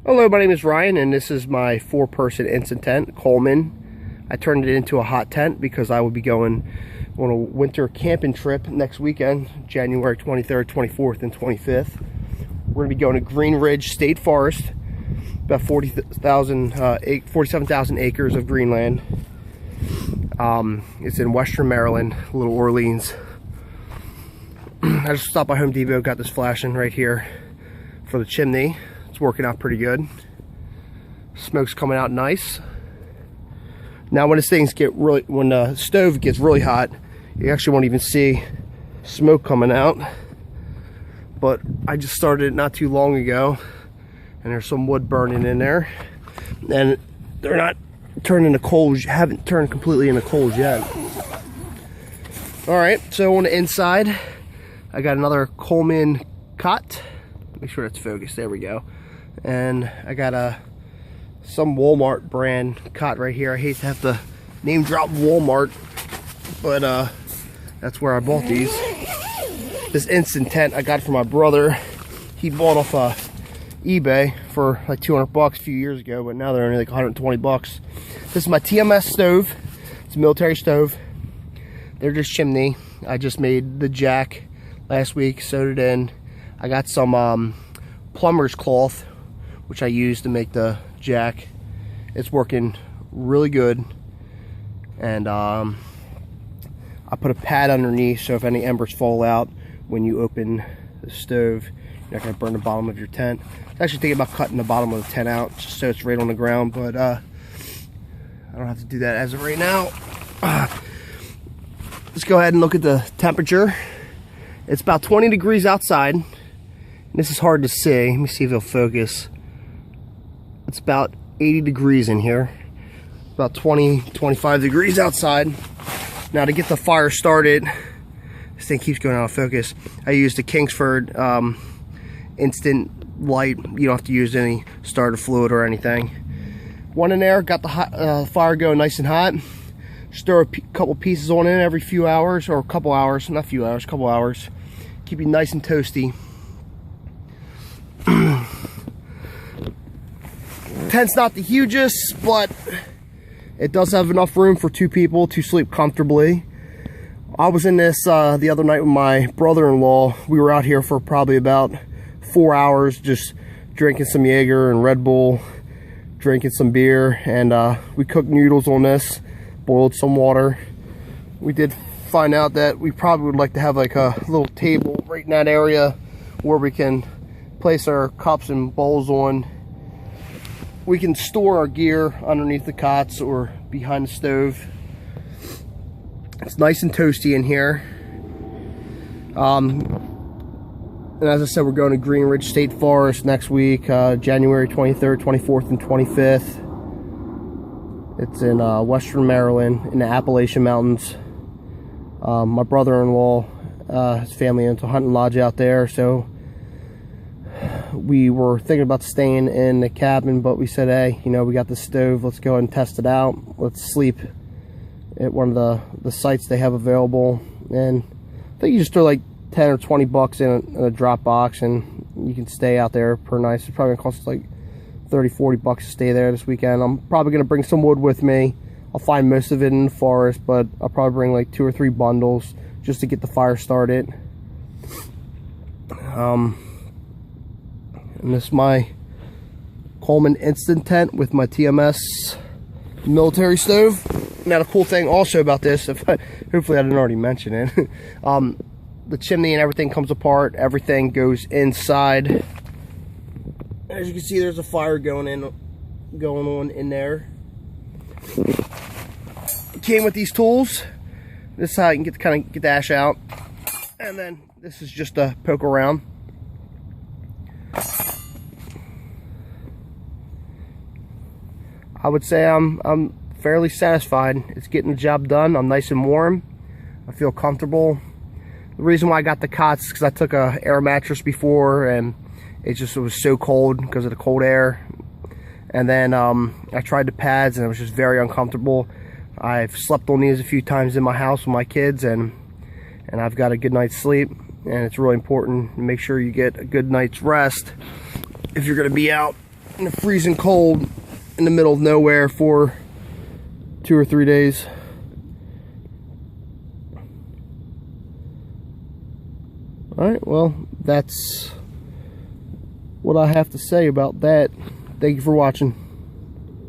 Hello, my name is Ryan, and this is my 4-person instant tent, Coleman. I turned it into a hot tent because I will be going on a winter camping trip next weekend, January 23rd, 24th, and 25th. We're going to be going to Green Ridge State Forest, about 47,000 acres of greenland. It's in Western Maryland, Little Orleans. I just stopped by Home Depot, got this flashing right here for the chimney. It's working out pretty good. Smoke's coming out nice. Now when when the stove gets really hot, you actually won't even see smoke coming out. But I just started it not too long ago, and there's some wood burning in there. And they're not turning into coals, haven't turned completely into coals yet. Alright, so on the inside, I got another Coleman cot. Make sure that's focused, there we go. And I got some Walmart brand cot right here. I hate to have to name drop Walmart, but that's where I bought these. This instant tent I got from my brother. He bought off eBay for like 200 bucks a few years ago, but now they're only like 120 bucks. This is my TMS stove. It's a military stove. They're just chimney. I just made the jack last week, sewed it in. I got some plumber's cloth, which I use to make the jack. It's working really good. And I put a pad underneath, so if any embers fall out when you open the stove, you're not going to burn the bottom of your tent. I was actually thinking about cutting the bottom of the tent out just so it's right on the ground, but I don't have to do that as of right now. Let's go ahead and look at the temperature. It's about 20 degrees outside. This is hard to see. Let me see if it'll focus. It's about 80 degrees in here. About 20-25 degrees outside. Now to get the fire started, this thing keeps going out of focus. I used the Kingsford instant light. You don't have to use any starter fluid or anything. One in there, got the fire going nice and hot. Stir a couple pieces on in every few hours, or a couple hours, not a few hours, couple hours. Keep you nice and toasty. Tent's not the hugest, but it does have enough room for 2 people to sleep comfortably. I was in this the other night with my brother-in-law. We were out here for probably about 4 hours, just drinking some Jaeger and Red Bull, drinking some beer, and we cooked noodles on this, boiled some water. We did find out that we probably would like to have like a little table right in that area where we can place our cups and bowls on. We can store our gear underneath the cots or behind the stove. It's nice and toasty in here. And as I said, we're going to Green Ridge State Forest next week, January 23rd, 24th, and 25th. It's in Western Maryland in the Appalachian Mountains. My brother-in-law, his family owns a hunting lodge out there, so we were thinking about staying in the cabin, but we said, hey, you know, we got the stove, let's go ahead and test it out. Let's sleep at one of the sites they have available. And I think you just throw like 10 or 20 bucks in a drop box and you can stay out there per night. It's probably gonna cost us like 30-40 bucks to stay there this weekend. I'm probably gonna bring some wood with me. I'll find most of it in the forest, but I'll probably bring like 2 or 3 bundles just to get the fire started. And this is my Coleman instant tent with my TMS military stove. Now the cool thing also about this, hopefully I didn't already mention it, the chimney and everything comes apart. Everything goes inside. As you can see, there's a fire going on in there. It came with these tools. This is how you can get the ash out. And then this is just a poke around. I would say I'm fairly satisfied. It's getting the job done. I'm nice and warm. I feel comfortable. The reason why I got the cots is because I took a air mattress before and it was so cold because of the cold air. And then I tried the pads and it was just very uncomfortable. I've slept on these a few times in my house with my kids, and I've got a good night's sleep. And it's really important to make sure you get a good night's rest if you're going to be out in the freezing cold in the middle of nowhere for 2 or 3 days. Alright, well, that's what I have to say about that. Thank you for watching.